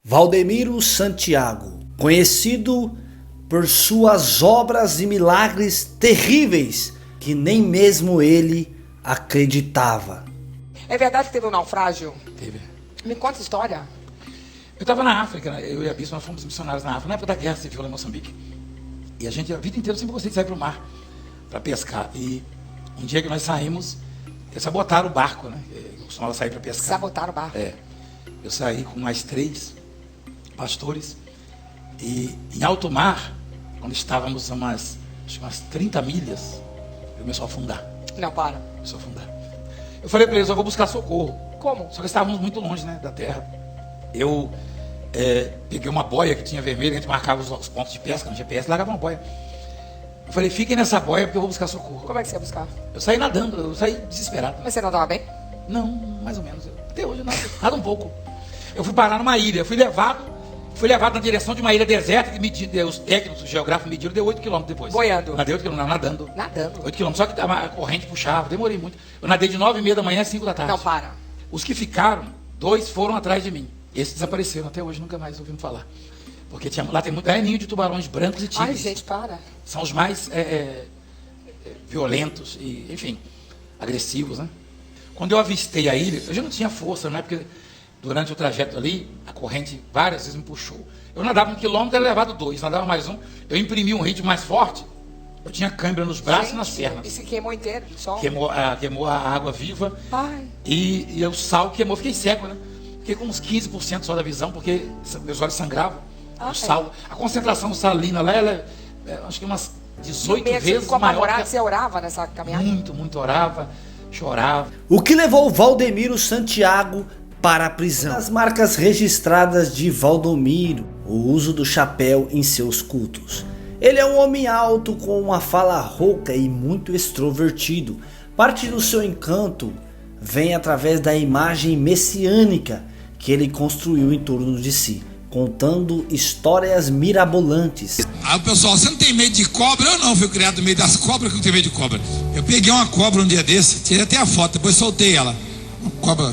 Valdemiro Santiago, conhecido por suas obras e milagres terríveis que nem mesmo ele acreditava. É verdade que teve um naufrágio? Teve. Me conta a história. Eu estava na África, né? Eu e a Bispo, nós fomos missionários na África, na época da Guerra Civil lá em Moçambique. E a gente, a vida inteira, sempre gostei de sair para o mar, para pescar. E um dia que nós saímos, eles sabotaram o barco, né? Eu costumava sair para pescar. Sabotaram o barco? É. Eu saí com mais 3 pastores. E em alto mar, quando estávamos a umas 30 milhas, eu comecei a afundar. Não, para. Começou a afundar. Eu falei para eles, eu vou buscar socorro. Como? Só que estávamos muito longe, né, da terra. Eu peguei uma boia que tinha vermelho, a gente marcava os pontos de pesca no GPS, largava uma boia. Eu falei, fiquem nessa boia porque eu vou buscar socorro. Como é que você ia buscar? Eu saí nadando, eu saí desesperado. Mas você não estava bem? Não, mais ou menos. Até hoje eu nado um pouco. Eu fui parar numa ilha, fui levado na direção de uma ilha deserta que os técnicos, os geógrafos mediram, deu 8 km depois. Boiando? Nadei 8 km, nadando. Nadando? 8 km, só que a corrente puxava, demorei muito. Eu nadei de 9h30 da manhã às 5 da tarde. Não, para. Os que ficaram, 2 foram atrás de mim. Esses desapareceram, até hoje nunca mais ouvimos falar. Porque lá tem muito ninho de tubarões brancos e tigres. Ai, gente, para. São os mais violentos e, enfim, agressivos, né? Quando eu avistei a ilha, eu já não tinha força, não é? Porque durante o trajeto ali, a corrente várias vezes me puxou. Eu nadava 1 quilômetro, era levado 2, nadava mais 1. Eu imprimi um ritmo mais forte, eu tinha câimbra nos braços e nas pernas. E se queimou inteiro, sol? Queimou a água viva. Ai. E o sal queimou, fiquei cego, né? Fiquei com uns 15% só da visão, porque meus olhos sangravam. O sal, a concentração salina lá, ela acho que umas 18 vezes maior. Você orava nessa caminhada? Muito orava, chorava. O que levou Valdemiro Santiago para a prisão? As marcas registradas de Valdomiro, o uso do chapéu em seus cultos. Ele é um homem alto com uma fala rouca e muito extrovertido. Parte do seu encanto vem através da imagem messiânica que ele construiu em torno de si, contando histórias mirabolantes. Aí o pessoal, você não tem medo de cobra? Eu não, fui criado no meio das cobras que não tenho medo de cobra. Eu peguei uma cobra um dia desse, tirei até a foto, depois soltei ela. Uma cobra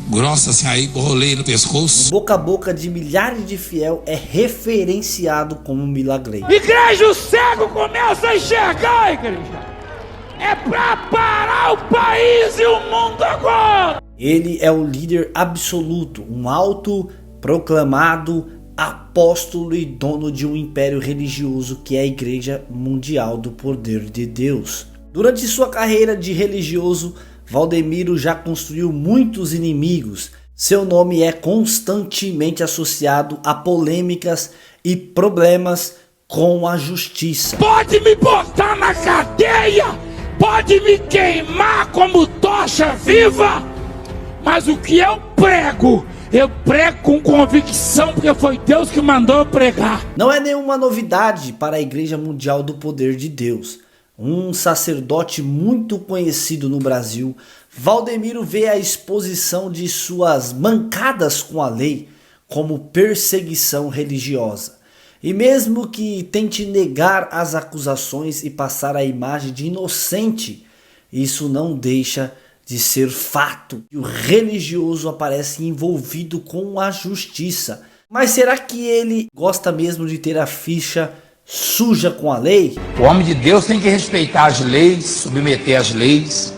grossa assim, aí rolei no pescoço. Boca a boca de milhares de fiéis é referenciado como milagreiro. Igreja, o cego começa a enxergar, igreja. É pra parar o país e o mundo agora. Ele é o líder absoluto, um autoproclamado apóstolo e dono de um império religioso que é a Igreja Mundial do Poder de Deus. Durante sua carreira de religioso, Valdemiro já construiu muitos inimigos. Seu nome é constantemente associado a polêmicas e problemas com a justiça. Pode me botar na cadeia, pode me queimar como tocha viva, mas o que eu prego com convicção, porque foi Deus que mandou eu pregar. Não é nenhuma novidade para a Igreja Mundial do Poder de Deus. Um sacerdote muito conhecido no Brasil, Valdemiro vê a exposição de suas mancadas com a lei como perseguição religiosa. E mesmo que tente negar as acusações e passar a imagem de inocente, isso não deixa de ser fato. E o religioso aparece envolvido com a justiça. Mas será que ele gosta mesmo de ter a ficha suja com a lei? O homem de Deus tem que respeitar as leis, submeter as leis,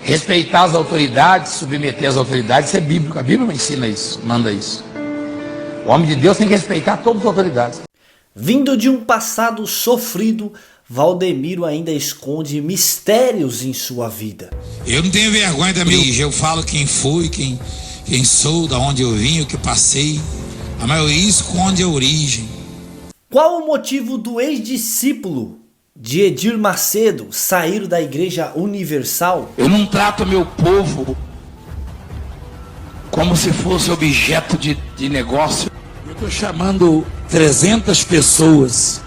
respeitar as autoridades, submeter as autoridades. Isso é bíblico, a Bíblia ensina isso, manda isso. O homem de Deus tem que respeitar todas as autoridades. Vindo de um passado sofrido, Valdemiro ainda esconde mistérios em sua vida. Eu não tenho vergonha da minha origem, eu falo quem fui, quem sou, da onde eu vim, o que passei. A maioria esconde a origem. Qual o motivo do ex-discípulo de Edir Macedo sair da Igreja Universal? Eu não trato meu povo como se fosse objeto de negócio. Eu estou chamando 300 pessoas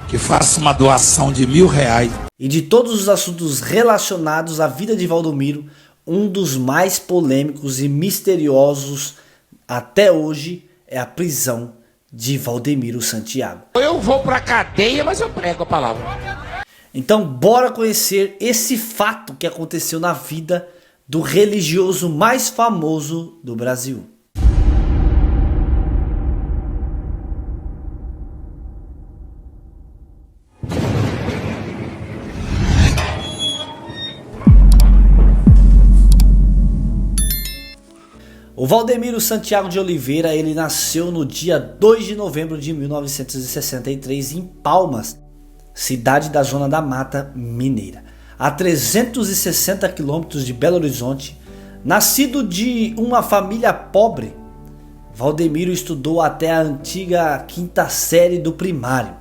que façam uma doação de R$1.000. E de todos os assuntos relacionados à vida de Valdemiro, um dos mais polêmicos e misteriosos até hoje é a prisão de Valdemiro Santiago. Eu vou pra cadeia, mas eu prego a palavra. Então bora conhecer esse fato que aconteceu na vida do religioso mais famoso do Brasil. Valdemiro Santiago de Oliveira, ele nasceu no dia 2 de novembro de 1963 em Palmas, cidade da Zona da Mata Mineira, a 360 quilômetros de Belo Horizonte. Nascido de uma família pobre, Valdemiro estudou até a antiga 5ª série do primário.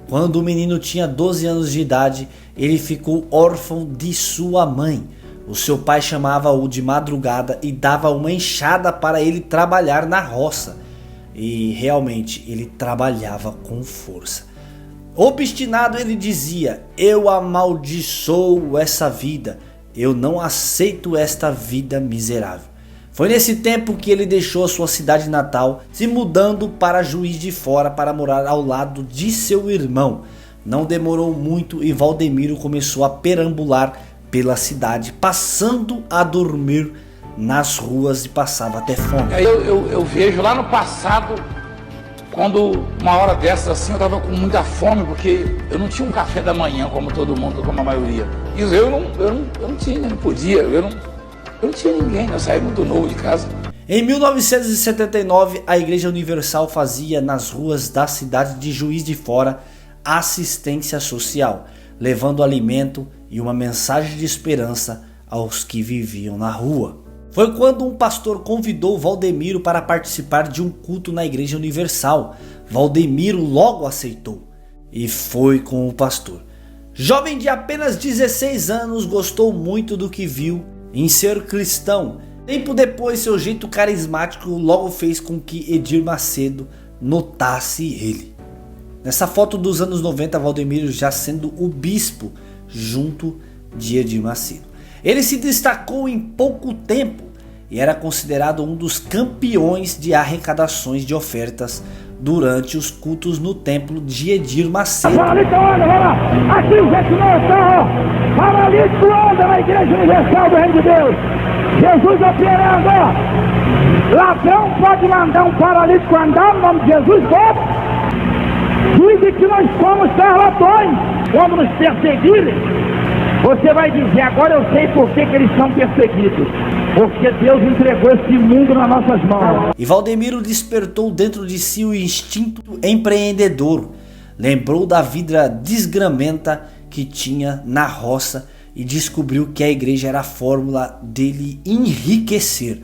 Quando o menino tinha 12 anos de idade, ele ficou órfão de sua mãe. O seu pai chamava-o de madrugada e dava uma enxada para ele trabalhar na roça. E realmente ele trabalhava com força. Obstinado, ele dizia: eu amaldiçoo essa vida, eu não aceito esta vida miserável. Foi nesse tempo que ele deixou a sua cidade natal, se mudando para Juiz de Fora para morar ao lado de seu irmão. Não demorou muito e Valdemiro começou a perambular pela cidade, passando a dormir nas ruas e passava até fome. Eu vejo lá no passado, quando uma hora dessas assim eu estava com muita fome, porque eu não tinha um café da manhã como todo mundo, como a maioria. E eu não tinha, não podia, eu não tinha ninguém, eu saí muito novo de casa. Em 1979, a Igreja Universal fazia nas ruas da cidade de Juiz de Fora assistência social, levando alimento e uma mensagem de esperança aos que viviam na rua. Foi quando um pastor convidou Valdemiro para participar de um culto na Igreja Universal. Valdemiro logo aceitou e foi com o pastor. Jovem de apenas 16 anos, gostou muito do que viu em ser cristão. Tempo depois, seu jeito carismático logo fez com que Edir Macedo notasse ele. Nessa foto dos anos 90, Valdemiro já sendo o bispo junto de Edir Macedo. Ele se destacou em pouco tempo e era considerado um dos campeões de arrecadações de ofertas durante os cultos no templo de Edir Macedo. Paralítico anda, vai lá! Aqui o Jequinão está, ó! Paralítico anda na Igreja Universal do Reino de Deus! Jesus operando, ó! Ladrão pode mandar um paralítico andar no nome de Jesus, bota! Dizem que nós somos charlatões. Quando nos perseguirem, você vai dizer: agora eu sei por que eles são perseguidos. Porque Deus entregou esse mundo nas nossas mãos. E Valdemiro despertou dentro de si o instinto empreendedor. Lembrou da vida desgramenta que tinha na roça e descobriu que a igreja era a fórmula dele enriquecer.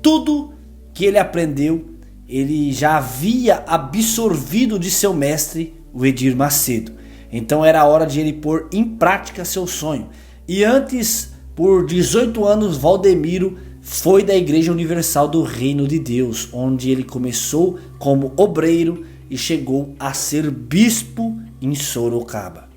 Tudo que ele aprendeu, ele já havia absorvido de seu mestre, o Edir Macedo. Então era a hora de ele pôr em prática seu sonho. E antes, por 18 anos, Valdemiro foi da Igreja Universal do Reino de Deus, onde ele começou como obreiro e chegou a ser bispo em Sorocaba.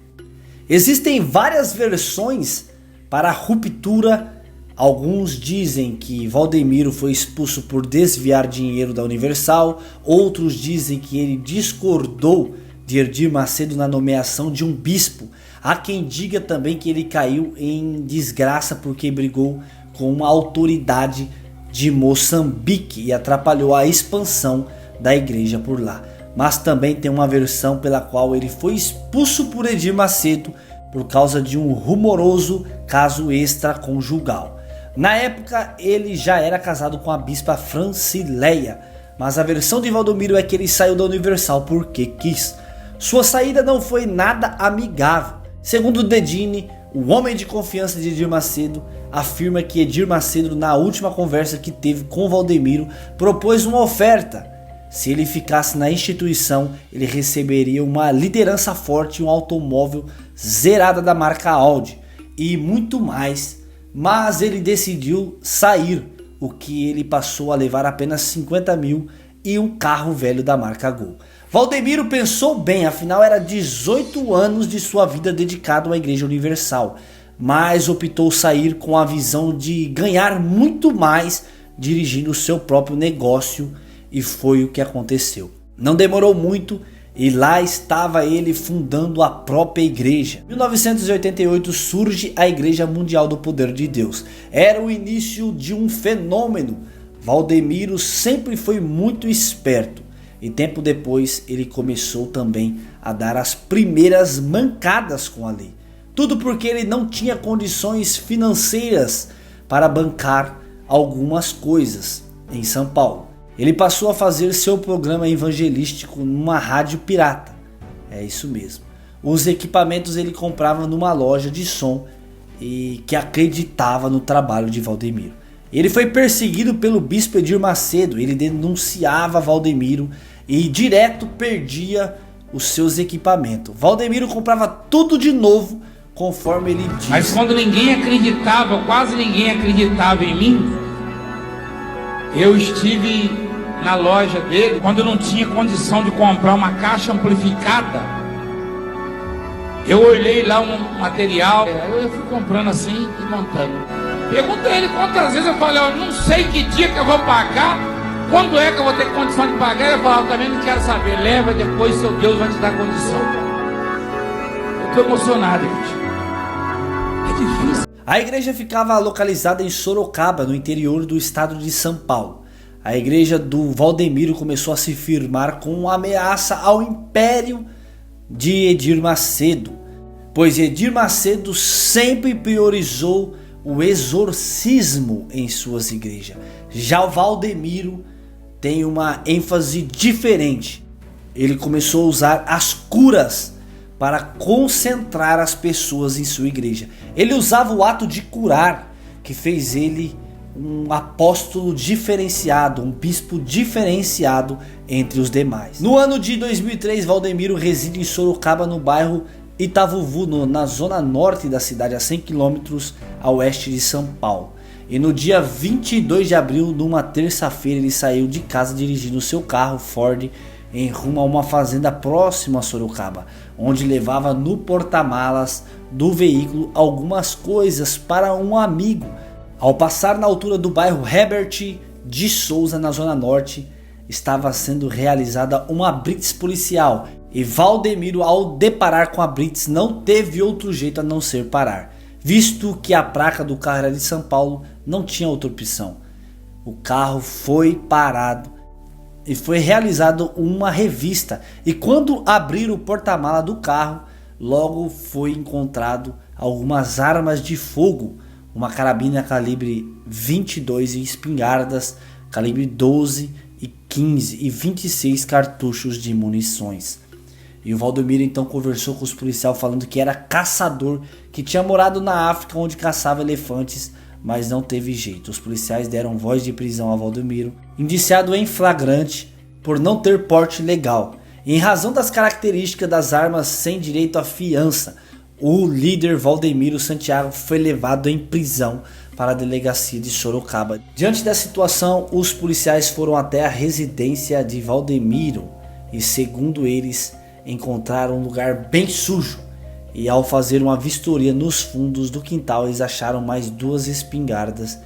Existem várias versões para a ruptura. Alguns dizem que Valdemiro foi expulso por desviar dinheiro da Universal, outros dizem que ele discordou de Edir Macedo na nomeação de um bispo. Há quem diga também que ele caiu em desgraça porque brigou com uma autoridade de Moçambique e atrapalhou a expansão da igreja por lá. Mas também tem uma versão pela qual ele foi expulso por Edir Macedo por causa de um rumoroso caso extraconjugal. Na época ele já era casado com a bispa Francileia, mas a versão de Valdemiro é que ele saiu da Universal porque quis. Sua saída não foi nada amigável. Segundo Dedini, o homem de confiança de Edir Macedo, afirma que Edir Macedo, na última conversa que teve com Valdemiro, propôs uma oferta. Se ele ficasse na instituição, ele receberia uma liderança forte, um automóvel zerada da marca Audi e muito mais. Mas ele decidiu sair, o que ele passou a levar apenas 50 mil e um carro velho da marca Gol. Valdemiro pensou bem, afinal era 18 anos de sua vida dedicado à Igreja Universal, mas optou sair com a visão de ganhar muito mais dirigindo o seu próprio negócio, e foi o que aconteceu. Não demorou muito e lá estava ele fundando a própria igreja. Em 1988 surge a Igreja Mundial do Poder de Deus. Era o início de um fenômeno. Valdemiro sempre foi muito esperto. E tempo depois ele começou também a dar as primeiras mancadas com a lei. Tudo porque ele não tinha condições financeiras para bancar algumas coisas. em São Paulo. Ele passou a fazer seu programa evangelístico numa rádio pirata. É isso mesmo. Os equipamentos ele comprava numa loja de som e que acreditava no trabalho de Valdemiro. Ele foi perseguido pelo bispo Edir Macedo. Ele denunciava Valdemiro e direto perdia os seus equipamentos. Valdemiro comprava tudo de novo conforme ele disse. Mas quando ninguém acreditava, quase ninguém acreditava em mim, eu estive na loja dele, quando eu não tinha condição de comprar uma caixa amplificada, eu olhei lá um material, eu fui comprando assim e montando. Perguntei ele quantas vezes, eu falei, eu não sei que dia que eu vou pagar, quando é que eu vou ter condição de pagar. Ele falou, eu também não quero saber, leva, depois seu Deus vai te dar condição. Eu estou emocionado, gente. É difícil. A igreja ficava localizada em Sorocaba, no interior do estado de São Paulo. A igreja do Valdemiro começou a se firmar com uma ameaça ao império de Edir Macedo, pois Edir Macedo sempre priorizou o exorcismo em suas igrejas. Já o Valdemiro tem uma ênfase diferente. Ele começou a usar as curas para concentrar as pessoas em sua igreja. Ele usava o ato de curar, que fez ele um apóstolo diferenciado, um bispo diferenciado entre os demais. No ano de 2003, Valdemiro reside em Sorocaba, no bairro Itavuvu, na zona norte da cidade, a 100 km a oeste de São Paulo. E no dia 22 de abril, numa terça-feira, ele saiu de casa dirigindo seu carro Ford em rumo a uma fazenda próxima a Sorocaba, onde levava no porta-malas do veículo algumas coisas para um amigo. Ao passar na altura do bairro Herbert de Souza, na zona norte, estava sendo realizada uma blitz policial, e Valdemiro, ao deparar com a blitz, não teve outro jeito a não ser parar, visto que a placa do carro era de São Paulo, não tinha outra opção. O carro foi parado e foi realizado uma revista, e quando abriram o porta-mala do carro, logo foi encontrado algumas armas de fogo, uma carabina calibre 22 e espingardas calibre 12 e 15 e 26 cartuchos de munições. E o Valdemiro então conversou com os policiais falando que era caçador, que tinha morado na África onde caçava elefantes, mas não teve jeito. Os policiais deram voz de prisão a Valdemiro, indiciado em flagrante por não ter porte legal. Em razão das características das armas sem direito à fiança, o líder Valdemiro Santiago foi levado em prisão para a delegacia de Sorocaba. Diante da situação, os policiais foram até a residência de Valdemiro e, segundo eles, encontraram um lugar bem sujo. E ao fazer uma vistoria nos fundos do quintal, eles acharam mais 2 espingardas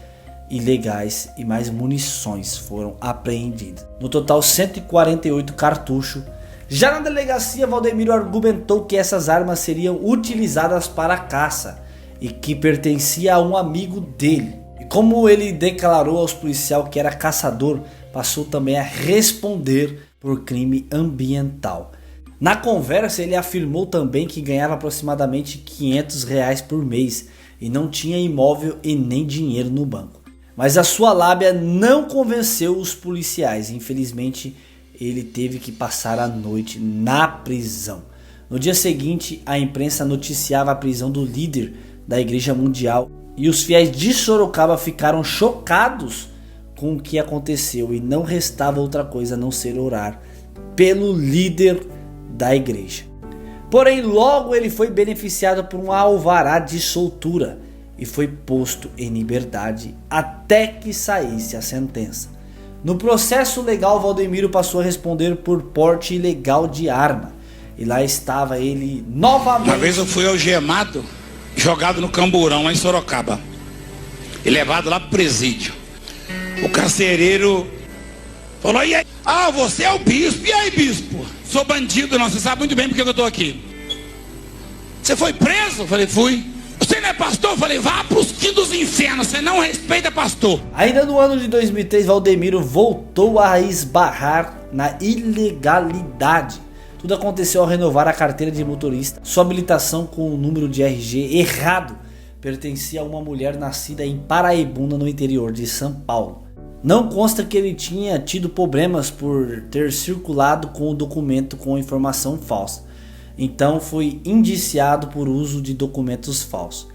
ilegais e mais munições foram apreendidas. No total, 148 cartuchos. Já na delegacia, Valdemiro argumentou que essas armas seriam utilizadas para a caça e que pertencia a um amigo dele. E como ele declarou aos policiais que era caçador, passou também a responder por crime ambiental. Na conversa, ele afirmou também que ganhava aproximadamente R$500 por mês e não tinha imóvel e nem dinheiro no banco. Mas a sua lábia não convenceu os policiais. Infelizmente, ele teve que passar a noite na prisão. No dia seguinte, a imprensa noticiava a prisão do líder da Igreja Mundial e os fiéis de Sorocaba ficaram chocados com o que aconteceu e não restava outra coisa a não ser orar pelo líder da igreja. Porém, logo ele foi beneficiado por um alvará de soltura e foi posto em liberdade até que saísse a sentença. No processo legal, Valdemiro passou a responder por porte ilegal de arma. E lá estava ele novamente. Uma vez eu fui algemado, jogado no camburão lá em Sorocaba e levado lá pro presídio. O carcereiro falou, e aí? Ah, você é o bispo. E aí, bispo? Sou bandido, não, você sabe muito bem porque eu tô aqui. Você foi preso? Eu falei, fui. Você não é pastor? Eu falei, vá para os quintos dos infernos, você não respeita pastor. Ainda no ano de 2003, Valdemiro voltou a esbarrar na ilegalidade. Tudo aconteceu ao renovar a carteira de motorista. Sua habilitação com o número de RG errado pertencia a uma mulher nascida em Paraibuna, no interior de São Paulo. Não consta que ele tinha tido problemas por ter circulado com o documento com informação falsa. Então foi indiciado por uso de documentos falsos.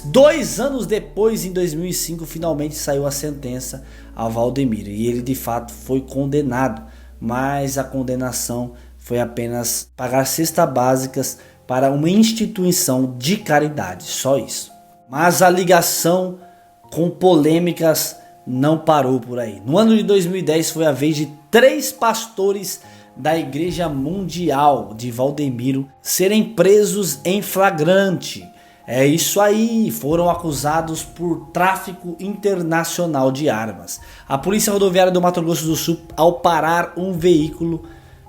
2 anos depois, em 2005, finalmente saiu a sentença a Valdemiro e ele de fato foi condenado, mas a condenação foi apenas pagar cestas básicas para uma instituição de caridade, só isso. Mas a ligação com polêmicas não parou por aí. No ano de 2010 foi a vez de 3 pastores da Igreja Mundial de Valdemiro serem presos em flagrante. É isso aí, foram acusados por tráfico internacional de armas. A Polícia Rodoviária do Mato Grosso do Sul, ao parar um veículo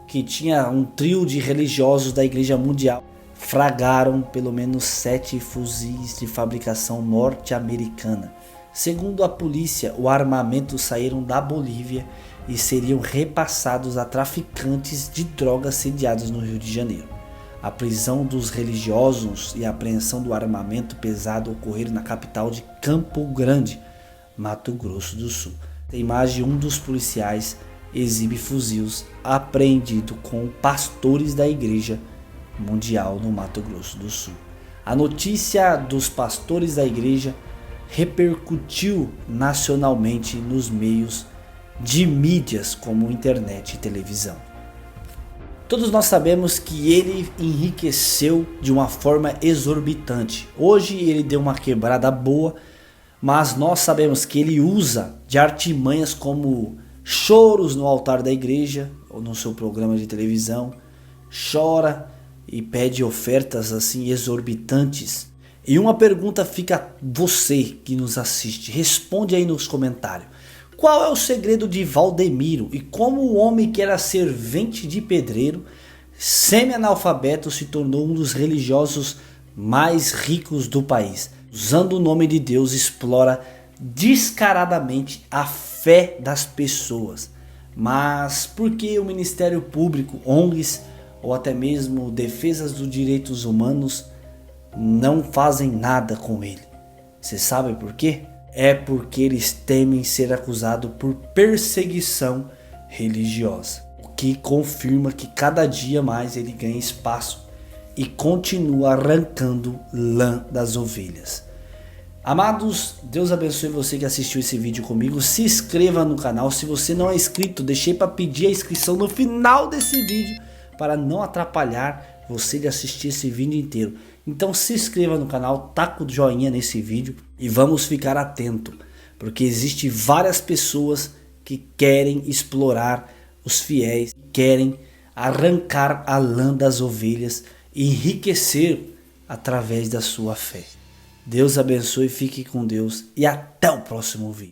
que tinha um trio de religiosos da Igreja Mundial, flagraram pelo menos 7 fuzis de fabricação norte-americana. Segundo a polícia, o armamento saíram da Bolívia e seriam repassados a traficantes de drogas sediados no Rio de Janeiro. A prisão dos religiosos e a apreensão do armamento pesado ocorreram na capital de Campo Grande, Mato Grosso do Sul. A imagem de um dos policiais exibe fuzis apreendido com pastores da Igreja Mundial no Mato Grosso do Sul. A notícia dos pastores da igreja repercutiu nacionalmente nos meios de mídias como internet e televisão. Todos nós sabemos que ele enriqueceu de uma forma exorbitante. Hoje ele deu uma quebrada boa, mas nós sabemos que ele usa de artimanhas como choros no altar da igreja ou no seu programa de televisão, chora e pede ofertas assim exorbitantes. E uma pergunta fica a você que nos assiste, responde aí nos comentários. Qual é o segredo de Valdemiro e como o homem que era servente de pedreiro, semi-analfabeto, se tornou um dos religiosos mais ricos do país? Usando o nome de Deus, explora descaradamente a fé das pessoas. Mas por que o Ministério Público, ONGs ou até mesmo defesas dos direitos humanos não fazem nada com ele? Você sabe por quê? É porque eles temem ser acusados por perseguição religiosa, o que confirma que cada dia mais ele ganha espaço e continua arrancando lã das ovelhas. Amados, Deus abençoe você que assistiu esse vídeo comigo. Se inscreva no canal, se você não é inscrito, deixei para pedir a inscrição no final desse vídeo para não atrapalhar você de assistir esse vídeo inteiro. Então se inscreva no canal, taca o joinha nesse vídeo e vamos ficar atento, porque existe várias pessoas que querem explorar os fiéis, querem arrancar a lã das ovelhas e enriquecer através da sua fé. Deus abençoe, fique com Deus e até o próximo vídeo.